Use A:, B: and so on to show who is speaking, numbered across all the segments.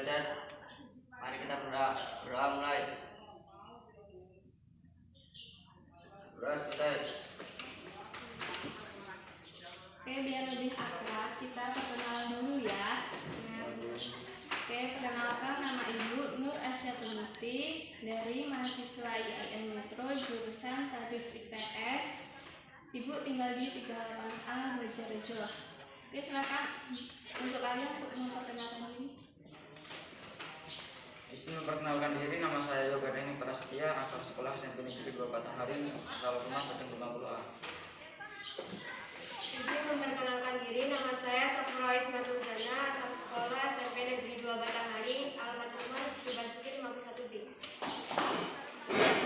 A: belajar. Mari kita berdoa mulai. Berdoa selesai.
B: Oke, biar lebih akrab kita perkenalan dulu ya. Oke, perkenalkan nama Ibu Nur Asyatunti dari mahasiswa IAIN Metro jurusan Statistik IPS. Ibu tinggal di 38A Bojorejo. Oke, silakan untuk kalian untuk memperkenalkan diri.
A: Izin memperkenalkan diri, nama saya Yoga Deni Prasetya, asal sekolah SMP Negeri 2 Batanghari, asal rumah Gedung 50A.
C: Izin memperkenalkan diri, nama saya Safra Ismail Jana, asal sekolah SMP Negeri 2 Batanghari, alamat rumah Siti Basuki 51B.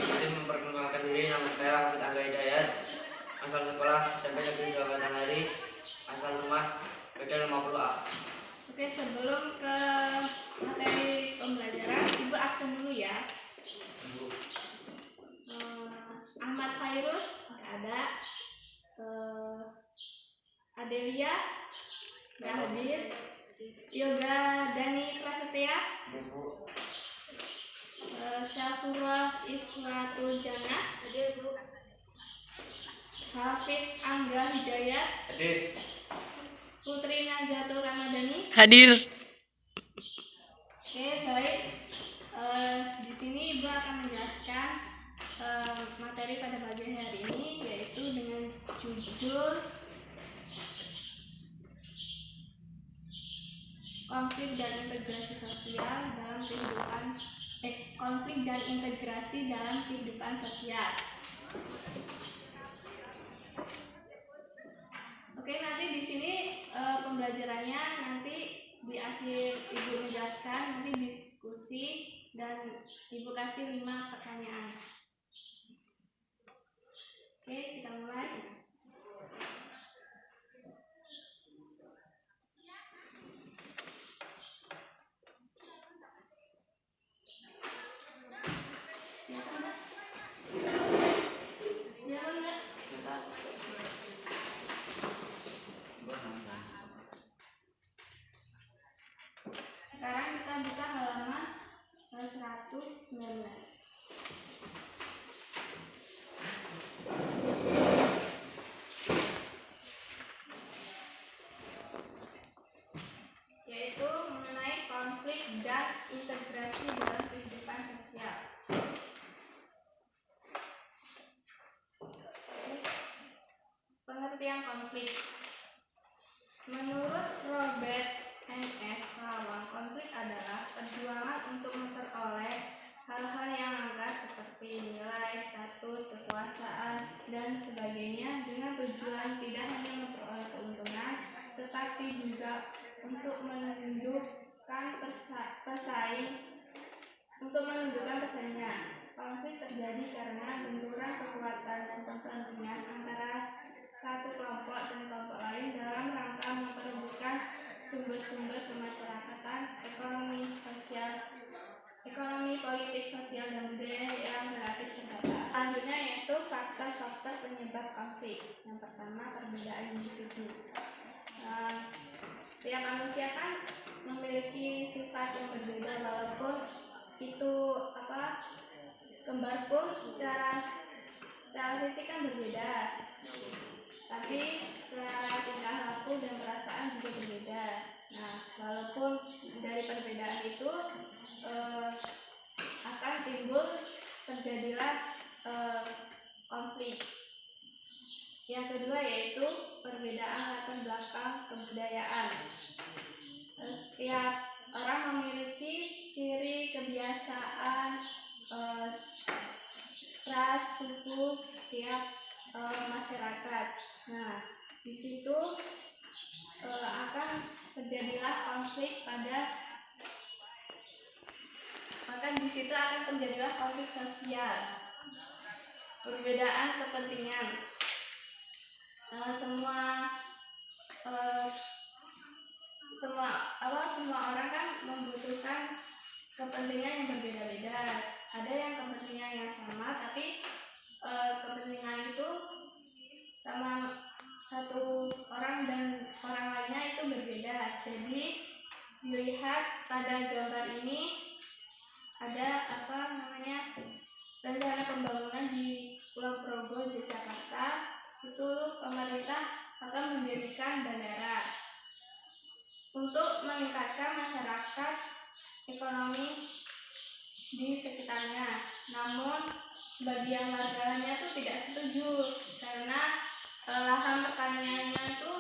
A: Izin memperkenalkan diri, nama saya Hafid Angga Hidayat, asal sekolah SMP Negeri 2 Batanghari, asal rumah BK 50A.
B: Oke, sebelum ke materi pembelajaran, Ibu absen dulu ya. Ahmad Fairuz nggak ada. Adelia nggak hadir. Yoga Dani Prasetya, Syafura Iswatul Jana,
C: Hadir, Bu.
B: Hafid Angga Hidayat,
A: Hadir.
B: Putri Nazatul Ramadhani.
D: Hadir.
B: Oke, baik. Di sini Ibu akan menjelaskan materi pada pagi hari ini, yaitu dengan judul konflik dan integrasi sosial dalam kehidupan sosial. Oke, nanti di sini pembelajarannya nanti di akhir Ibu menjelaskan, nanti diskusi dan Ibu kasih 5 pertanyaan. Oke, kita mulai. Sekarang kita buka halaman 119. Yaitu mengenai konflik dan integrasi dalam kehidupan sosial. Pengertian konflik. Menurut Robert M.S. Rawang, konflik adalah perjuangan untuk memperoleh hal-hal yang langka seperti nilai, status, kekuasaan, dan sebagainya dengan tujuan tidak hanya memperoleh keuntungan, tetapi juga untuk menundukkan pesaingnya. Konflik terjadi karena benturan kekuatan dan kepentingan antara satu kelompok dan kelompok lain dalam rangka memperebutkan sumber-sumber kemasyarakatan, ekonomi, politik, sosial, dan budaya yang relatif terbatas. Selanjutnya yaitu faktor-faktor penyebab konflik. Yang pertama, perbedaan individu. Setiap manusia kan memiliki sifat yang berbeda, walaupun itu kembar pun secara fisik kan berbeda, tapi secara tingkah laku dan perasaan juga berbeda. Nah, walaupun dari perbedaan itu akan terjadilah konflik. Yang kedua yaitu perbedaan latar belakang kebudayaan. Setiap orang memiliki ciri, kebiasaan, ras, suku setiap masyarakat. Nah, di situ akan terjadilah konflik konflik sosial. Perbedaan kepentingan. Semua orang kan membutuhkan kepentingan yang berbeda-beda. Ada yang kepentingan yang sama, tapi kepentingan itu sama satu orang dan orang lainnya itu berbeda. Jadi dilihat pada pada gambar ini ada apa namanya rencana pembangunan di Pulau Progo, Yogyakarta. Itu pemerintah akan mendirikan bandara untuk meningkatkan masyarakat ekonomi di sekitarnya. Namun sebagian warganya itu tidak setuju karena lahan pertaniannya itu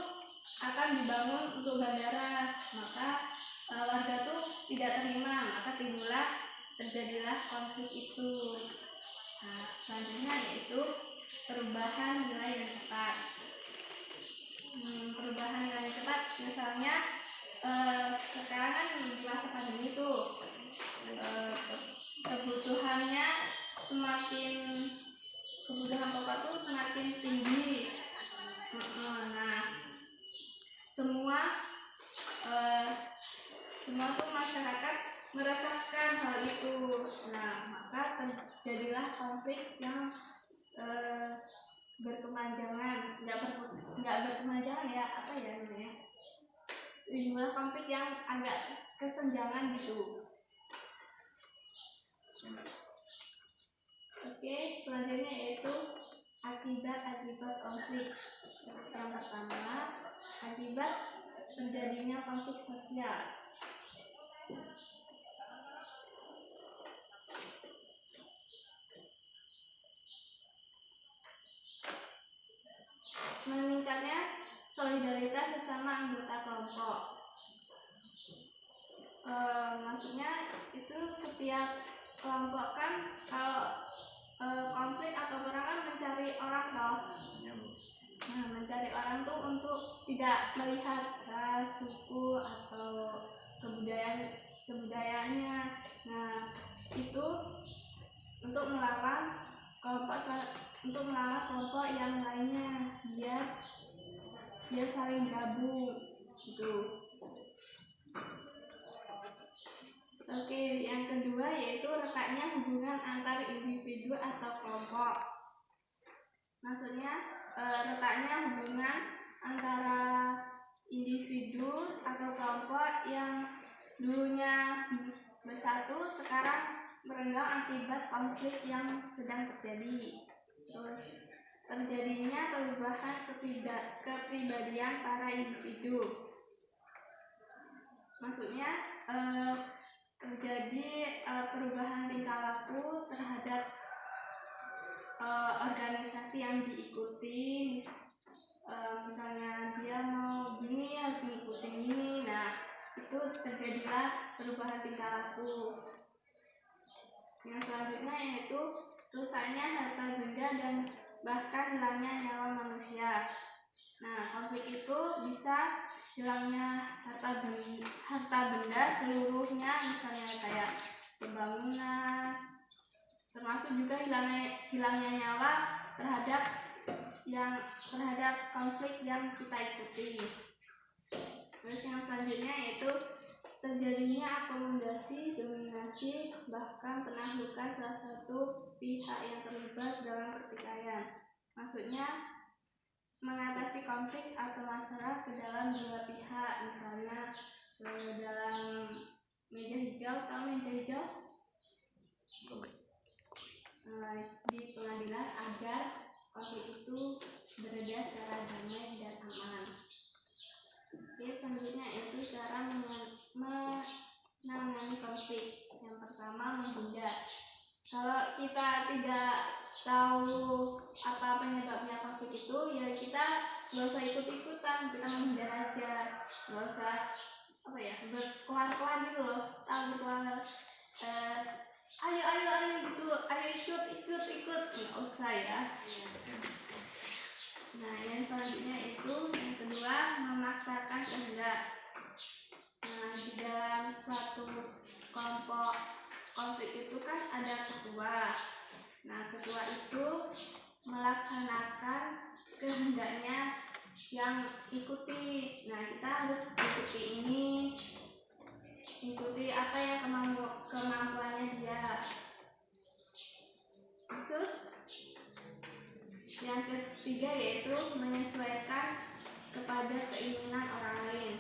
B: akan dibangun untuk bandara, maka warga tuh tidak terima, maka terjadilah konflik itu. Nah, selanjutnya yaitu perubahan nilai dan cepat. Perubahan nilai dan cepat, misalnya sekarang kan di masa pandemi tuh kebutuhan pokok tuh semakin tinggi. Nah, semua tuh masyarakat merasakan hal itu. Nah, maka terjadilah konflik yang berkepanjangan, nggak berkepanjangan ya, apa ya namanya? Jumlah konflik yang agak kesenjangan gitu. Oke, selanjutnya yaitu akibat konflik. Yang pertama, akibat terjadinya konflik sosial. Meningkatnya solidaritas sesama anggota kelompok. Maksudnya itu setiap kelompok kan kalau konflik atau perang kan mencari orang toh. Nah, mencari orang tuh untuk tidak melihat ras, suku atau kebudayaannya. Nah, itu untuk melawan kelompok yang lainnya, biar saling gabung gitu. Oke, yang kedua yaitu retaknya hubungan antar individu atau kelompok. Maksudnya retaknya hubungan antara individu atau kelompok yang dulunya bersatu sekarang merenggang akibat konflik yang sedang terjadi. Terus terjadinya perubahan kepribadian para individu. Maksudnya terjadi perubahan tingkah laku terhadap organisasi yang diikuti. Misalnya dia mau gini harus ngikutin ini. Nah, itu terjadilah perubahan tingkah laku. Yang selanjutnya yaitu rusaknya harta benda dan bahkan hilangnya nyawa manusia. Nah, konflik itu bisa hilangnya harta benda seluruhnya, misalnya kayak pembangunan, termasuk juga hilangnya nyawa terhadap konflik yang kita ikuti. Terus yang selanjutnya yaitu terjadinya akomodasi, dominasi, bahkan penaklukan salah satu pihak yang terlibat dalam pertikaian. Maksudnya mengatasi konflik atau masalah ke dalam dua pihak, misalnya dalam meja hijau. Tahu meja hijau? Di pengadilan agar konflik itu bereda secara damai dan aman. Oke, selanjutnya itu cara menangani konflik. Yang pertama, menghindar. Kalau kita tidak tahu apa penyebabnya konflik itu, ya kita nggak usah ikut-ikutan, kita menghindar aja, nggak usah berkeluar-keluar gitu loh, tahu berkeluar, ayo gitu, ayo ikut, nggak usah ya. Nah, yang selanjutnya itu yang kedua, memaksakan kehendak. Nah, di dalam suatu kelompok konflik itu kan ada ketua. Nah, ketua itu melaksanakan kehendaknya yang ikuti. Nah, kita harus ikuti apa yang kemampuannya dia. Maksud yang ketiga yaitu menyesuaikan kepada keinginan orang lain.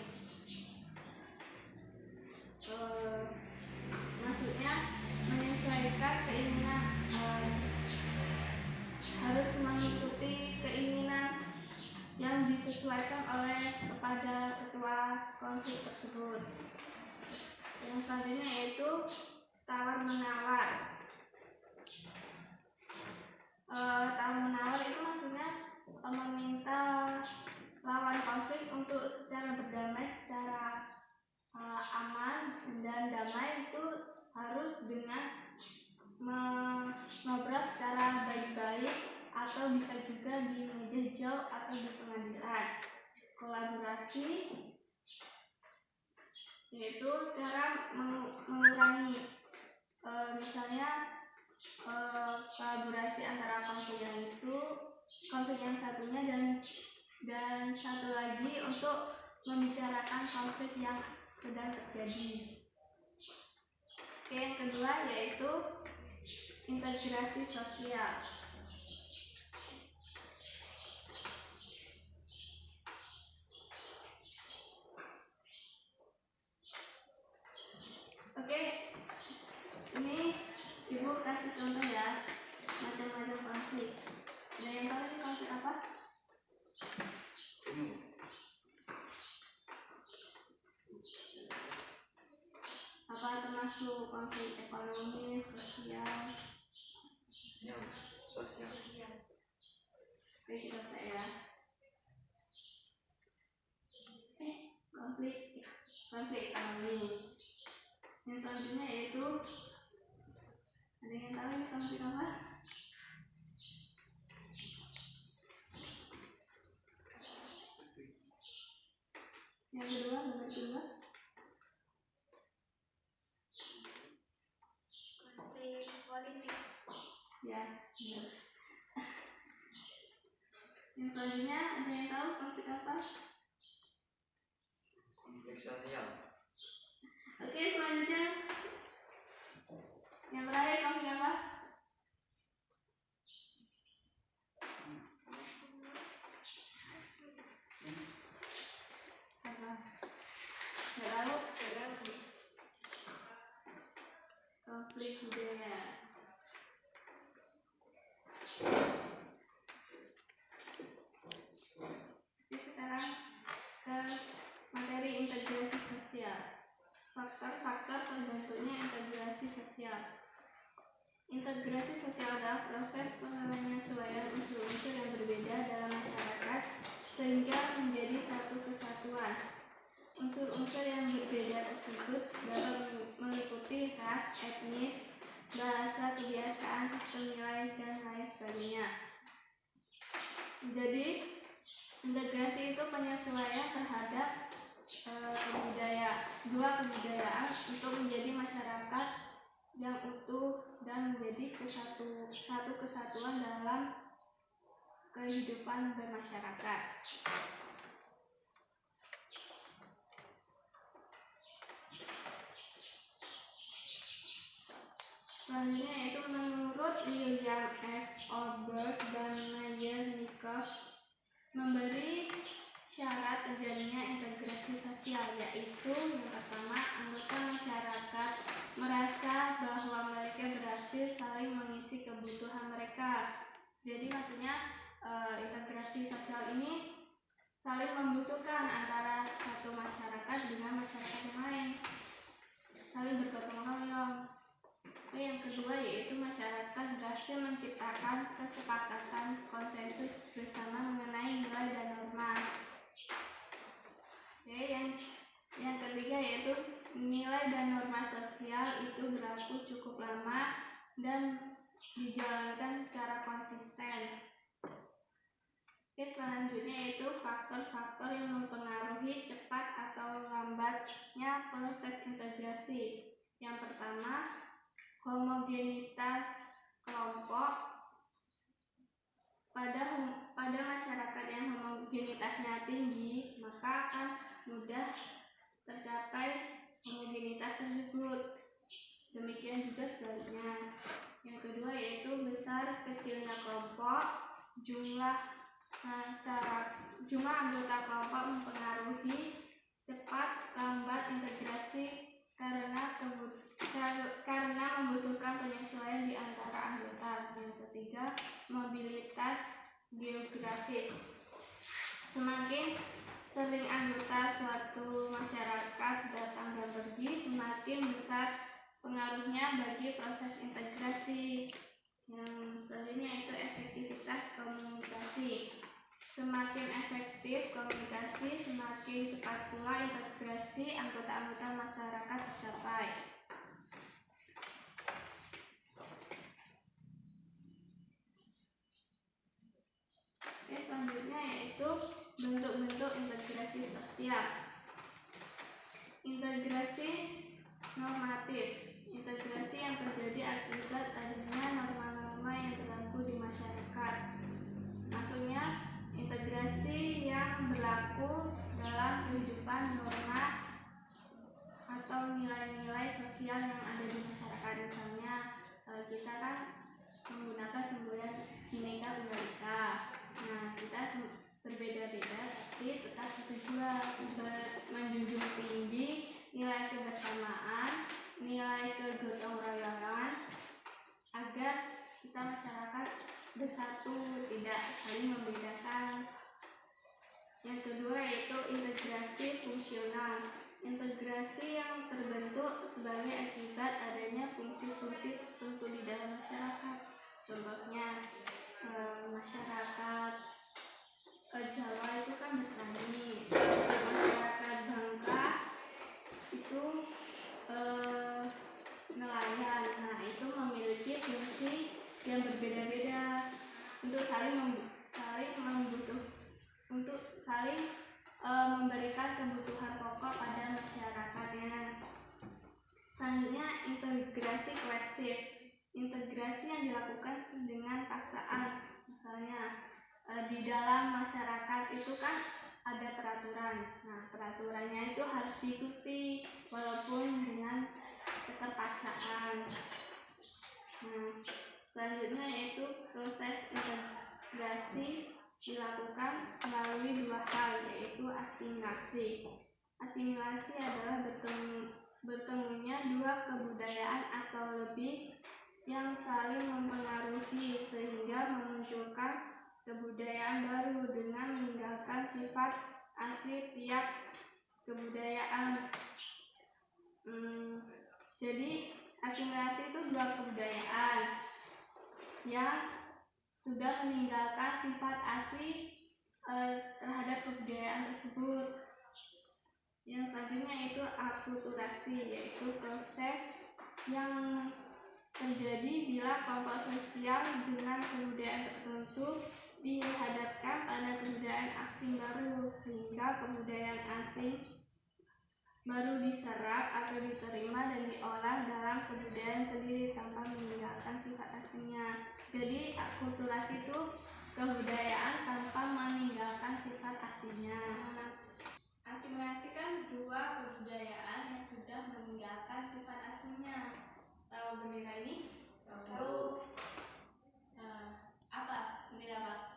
B: tawar-menawar. Tawar-menawar itu maksudnya meminta lawan konflik untuk secara berdamai, secara aman dan damai, itu harus dengan mengobrol secara baik-baik atau bisa juga di meja hijau atau di pengadilan. Kolaborasi yaitu cara mengurangi misalnya kolaborasi antara konflik yang satunya dan satu lagi untuk membicarakan konflik yang sedang terjadi. Oke, yang kedua yaitu integrasi sosial. Oke, ini Ibu kasih contoh ya, macam-macam konflik. Ada yang tahu ini konflik apa? Apa termasuk konflik ekonomi, sosial?
A: Sosial.
B: Oke, kita lihat ya. Konflik ekonomi. Yang selanjutnya yaitu, ada yang tahu ini konflik apa? Yang kedua, nomor 2.
C: Konflik politik.
B: Ya, benar. Yang selanjutnya, ada yang tahu konflik apa?
A: Konflik sosial.
B: Oke, selanjutnya yang terakhir konflik apa? Apa? Nggak tahu? Konflik budaya. Oke, sekarang ke materi integrasi sosial. Faktor-faktor terbentuknya integrasi sosial. Integrasi sosial adalah proses penyesuaian unsur-unsur yang berbeda dalam masyarakat sehingga menjadi satu kesatuan. Unsur-unsur yang berbeda tersebut dapat meliputi ras, etnis, bahasa, kebiasaan, sistem nilai, dan lain sebagainya. Jadi, integrasi itu penyesuaian terhadap dua kebudayaan untuk menjadi masyarakat yang utuh dan menjadi satu kesatuan dalam kehidupan bermasyarakat. Selanjutnya yaitu menurut William F. Orberg dan Mayer-Nikov memberi syarat terjadinya integrasi sosial, yaitu yang pertama, anggota masyarakat merasa bahwa mereka berhasil saling mengisi kebutuhan mereka. Jadi maksudnya integrasi sosial ini saling membutuhkan antara satu masyarakat dengan masyarakat yang lain, saling bergotong royong. Yang kedua yaitu masyarakat berhasil menciptakan kesepakatan konsensus bersama mengenai nilai dan norma. Yang ketiga yaitu nilai dan norma sosial itu berlaku cukup lama dan dijalankan secara konsisten. Selanjutnya yaitu faktor-faktor yang mempengaruhi cepat atau lambatnya proses integrasi. Yang pertama, homogenitas kelompok. Pada masyarakat yang homogenitasnya tinggi, maka akan mudah tercapai homogenitas tersebut. Demikian juga sebaliknya. Yang kedua yaitu besar kecilnya kelompok, jumlah anggota kelompok mempengaruhi cepat lambat integrasi karena membutuhkan penyesuaian di antara anggota. Yang ketiga, mobilitas geografis. Semakin sering anggota suatu masyarakat datang dan pergi, semakin besar pengaruhnya bagi proses integrasi. Yang selanjutnya itu efektivitas komunikasi. Semakin efektif komunikasi, semakin cepat pula integrasi anggota-anggota masyarakat tercapai. Selanjutnya yaitu bentuk-bentuk integrasi sosial. Integrasi normatif. Integrasi yang terjadi akibat adanya norma-norma yang berlaku di masyarakat. Maksudnya integrasi yang berlaku dalam kehidupan norma atau nilai-nilai sosial yang ada di masyarakat. Misalnya kita kan menggunakan semboyan Bhinneka Tunggal Ika. Nah, kita berbeda-beda tapi tetap tujuan menjunjung tinggi nilai kebersamaan, nilai kegotong royongan agar kita masyarakat bersatu, tidak saling membedakan. Yang kedua yaitu integrasi fungsional. Integrasi yang terbentuk sebagai akibat adanya fungsi-fungsi tertentu di dalam masyarakat. Contohnya masyarakat Jawa itu kan bertani, masyarakat Bangka itu nelayan. Nah, itu memiliki fungsi yang berbeda-beda untuk saling memberikan kebutuhan pokok pada masyarakatnya. Selanjutnya integrasi koersif. Integrasi yang dilakukan dengan paksaan. Misalnya di dalam masyarakat itu kan ada peraturan. Nah, peraturannya itu harus diikuti walaupun dengan keterpaksaan. Nah, selanjutnya yaitu proses integrasi dilakukan melalui dua hal, yaitu asimilasi. Asimilasi adalah bertemunya dua kebudayaan atau lebih yang saling mempengaruhi sehingga memunculkan kebudayaan baru dengan meninggalkan sifat asli tiap kebudayaan. Jadi asimilasi itu dua kebudayaan yang sudah meninggalkan sifat asli terhadap kebudayaan tersebut. Yang selanjutnya itu akulturasi, yaitu proses yang terjadi bila kelompok sosial dengan kebudayaan tertentu dihadapkan pada kebudayaan asing baru, sehingga kebudayaan asing baru diserap atau diterima dan diolah dalam kebudayaan sendiri tanpa meninggalkan sifat aslinya. Jadi akulturasi itu kebudayaan tanpa meninggalkan sifat aslinya. Asimilasi kan dua kebudayaan yang sudah meninggalkan sifat aslinya. Tahu bendera ini? Tahu. Apa? Bendera apa?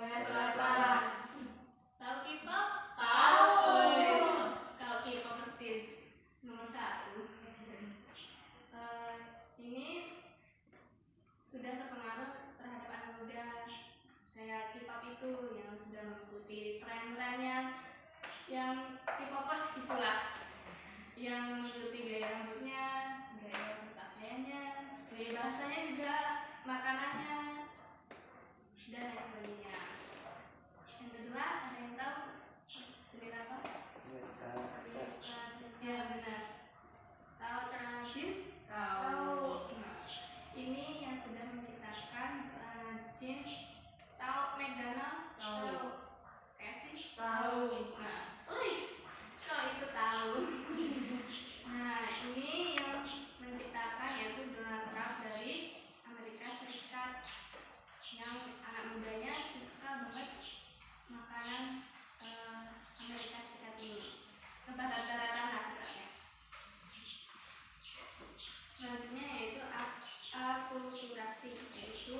C: Selatan.
B: Tahu K-pop?
C: Tahu.
B: Kalau K-pop pasti nomor 1. Ini sudah terpengaruh terhadap anak muda. Kayak K-pop itu yang sudah mengikuti tren-tren yang K-popers gitulah, yang mengikuti gaya rambutnya, gaya berpakaiannya, gaya bahasanya juga, makanannya, dan lain sebagainya. Yang kedua, ada yang tahu bendera apa? Ya benar. Tahu celana jeans? Tahu. Nah, ini yang sudah menciptakan celana jeans. Tahu McDonald? Tahu. KFC? Tahu. Nah, kok itu tahu? Nah, ini yang menciptakan yaitu Donald Trump dari Amerika Serikat, yang anak mudanya suka banget makanan Amerika Serikat ini. Rata-rata lah sebenarnya. Selanjutnya yaitu akulturasi, yaitu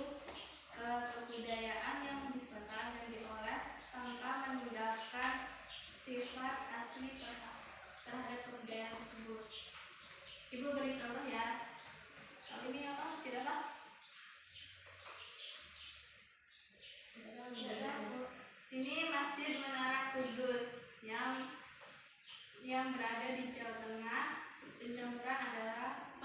B: kebudayaan yang disertakan dan diolah tanpa meninggalkan sifat asli terhadap kebudayaan tersebut. Ibu beri contoh ya. Kalau ini apa? Masjid apa? Ini Masjid Menara Kudus yang berada di Jawa Tengah. Pencampuran adalah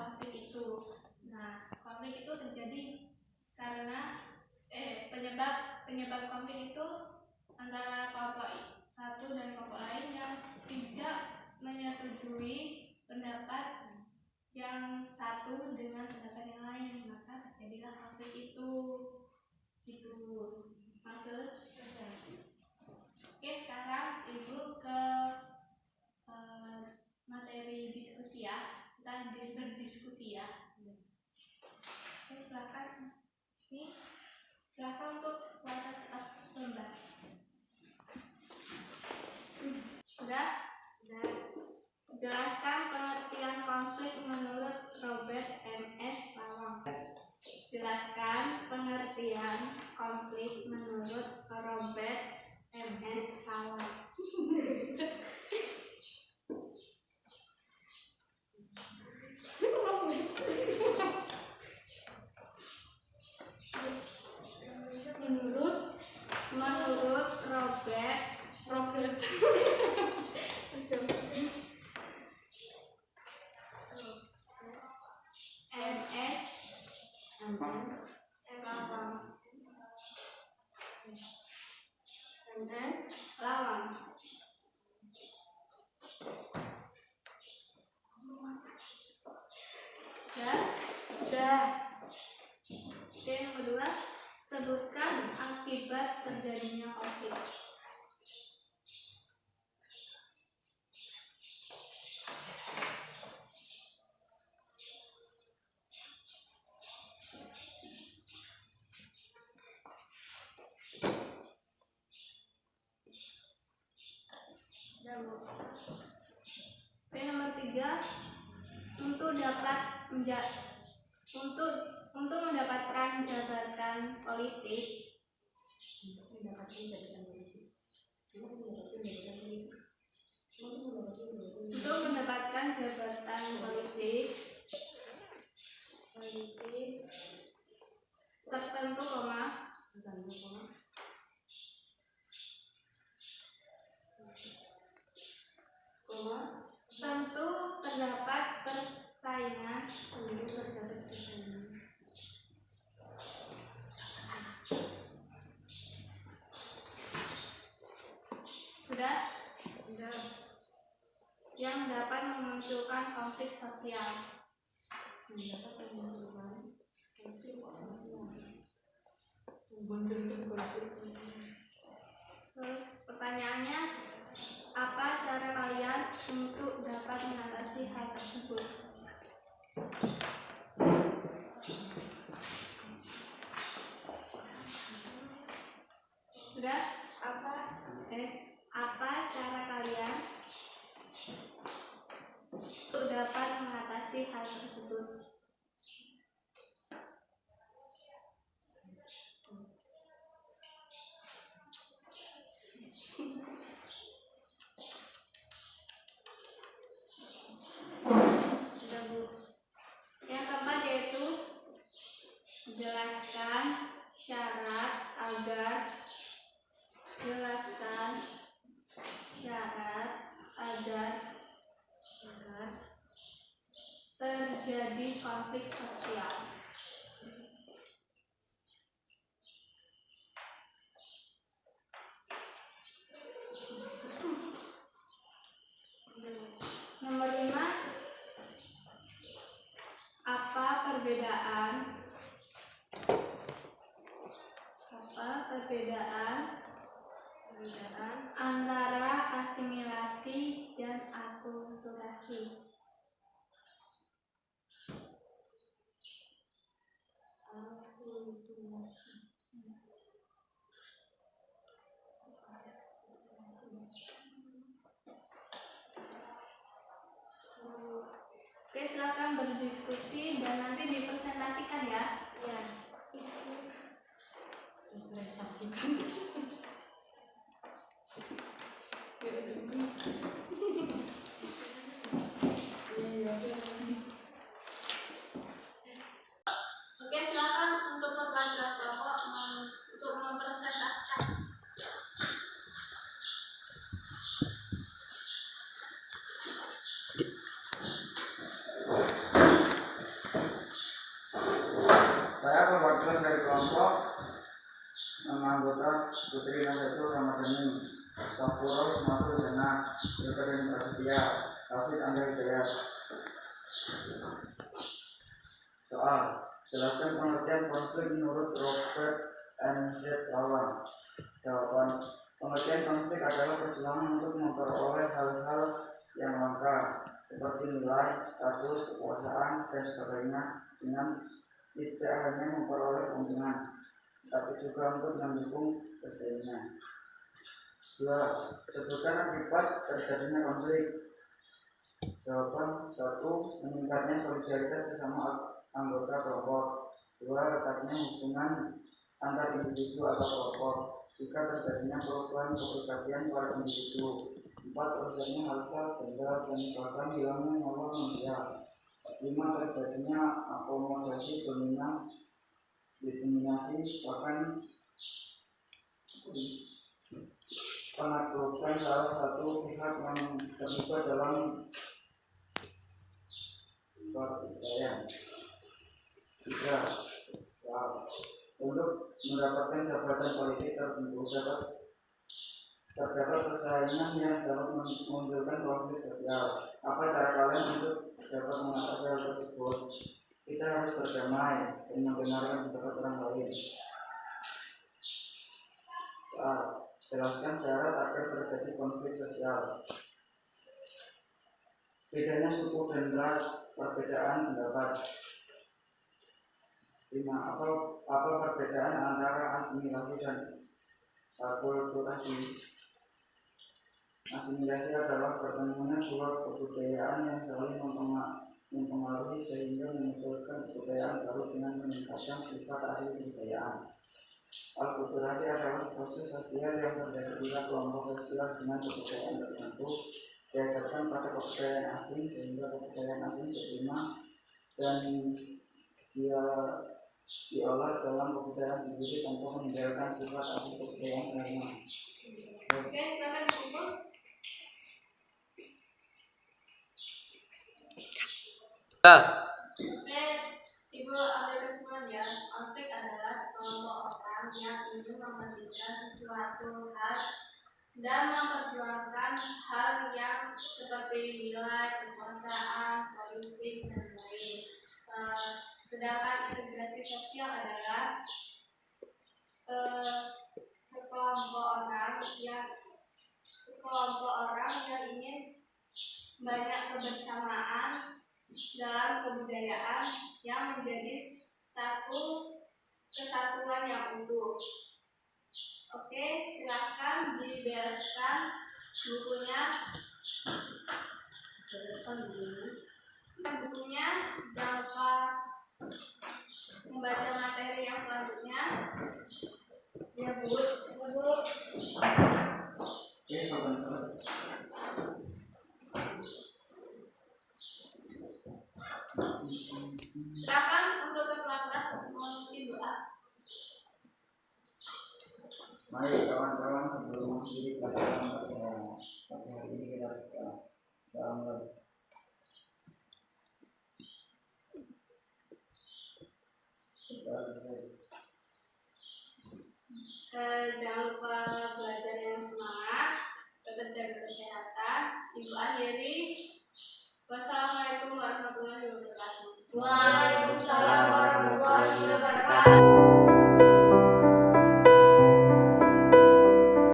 B: konflik itu. Nah, konflik itu terjadi karena penyebab konflik itu antara kelompok satu dan kelompok lain yang tidak menyetujui pendapat yang satu dengan pendapat yang lain, maka terjadilah konflik itu. Gitu. Maksud? Oke, sekarang Ibu ke materi diskusi ya. Kita berdiskusi ya. Oke, silakan. Ini silakan untuk kelas atas lembar. Sudah? Sudah. Jelaskan pengertian konflik menurut Robert M.S. Lawang. Jelaskan pengertian konflik menurut Robert M.S. Lawang. Menurut Robert MS Lawang. Sudah. Oke, yang kedua, sebutkan akibat terjadinya konflik. Oke, nomor 3, untuk mendapatkan jabatan politik. Untuk mendapatkan jabatan politik tertentu, tentu terdapat persaingan. Sudah? Sudah. Yang dapat memunculkan konflik sosial. Terus pertanyaannya, apa cara kalian untuk dapat mengatasi hal tersebut? Sudah? Apa cara kalian untuk dapat mengatasi hal tersebut? Sudah, Bu. Yang keempat yaitu jelaskan syarat agar terjadi konflik sosial. Nomor 5, apa perbedaan antara asimilasi dan akulturasi? Oke, silakan berdiskusi dan nanti dipresentasikan ya. Ya. Presentasikan. Oke, silakan untuk perwakilan kelompok untuk mempresentasikan.
D: kelompok nama anggota Putri Nasatu Ramadhani, Sapuro Ismail Jana, Yudhani Prasetya, David Angga Hidayat. Soal: jelaskan pengertian konflik menurut Robert M. Z. Lawan. Jawaban: pengertian konflik adalah perjuangan untuk memperoleh hal-hal yang langka seperti nilai, status, kekuasaan, dan sebagainya dengan tidak hanya memperoleh keuntungan, tapi juga untuk mendukung kesehatan. 2. Sebutkan akibat terjadinya konflik. Jawaban: 1. Meningkatnya solidaritas sesama anggota kelompok. 2. Retaknya hubungan antar individu atau kelompok. 3. Terjadinya perubahan kepribadian pada individu. 4. Rusaknya harta benda dan bahkan hilangnya nyawa manusia. 5. Terjadinya akomodasi dominasi bahkan penaklukan salah satu pihak yang terlibat dalam pertikaian. 3. Untuk mendapatkan jabatan politik tertentu terdapat persaingan yang dapat memunculkan konflik sosial. Apa cara kalian untuk dapat mengatasi hal tersebut? Kita harus berdamai dan mendengarkan pendapat orang lain. Jelaskan syarat agar terjadi konflik sosial. Bedanya suku dan ras, perbedaan pendapat. 5. Apa perbedaan antara asimilasi dan akulturasi? Asimilasi adalah pertemuan dua kebudayaan yang saling mempengaruhi sehingga memunculkan kebudayaan baru dengan meningkatkan sifat asli kebudayaan. Akulturasi adalah proses sosial yang terjadi bila kelompok sosial dengan kebudayaan tertentu dihadapkan pada kebudayaan asing sehingga kebudayaan asing diterima dan dia diolah dalam kebudayaan sendiri tanpa meninggalkan sifat asli kebudayaan lainnya.
B: Oke, silakan Ibu. Oke, Ibu ambil kesimpulan ya. Konflik adalah sekelompok orang yang ingin memperhatikan sesuatu hal dan memperjuangkan hal yang seperti nilai, kekuasaan, politik, dan lain. Sedangkan integrasi sosial adalah sekelompok orang yang ingin banyak kebersamaan dalam kebudayaan yang menjadi satu kesatuan yang utuh. Oke, silakan dibereskan bukunya. Jangan lupa membaca materi yang selanjutnya. Ya, Bu. Silakan untuk ketua kelas memimpin doa.
D: Mari kawan-kawan, sebelum masuk di pelajaran pada hari ini kita mulai.
B: Jangan lupa belajar yang semangat, tetap jaga kesehatan. Ibu akhiri. Wassalamualaikum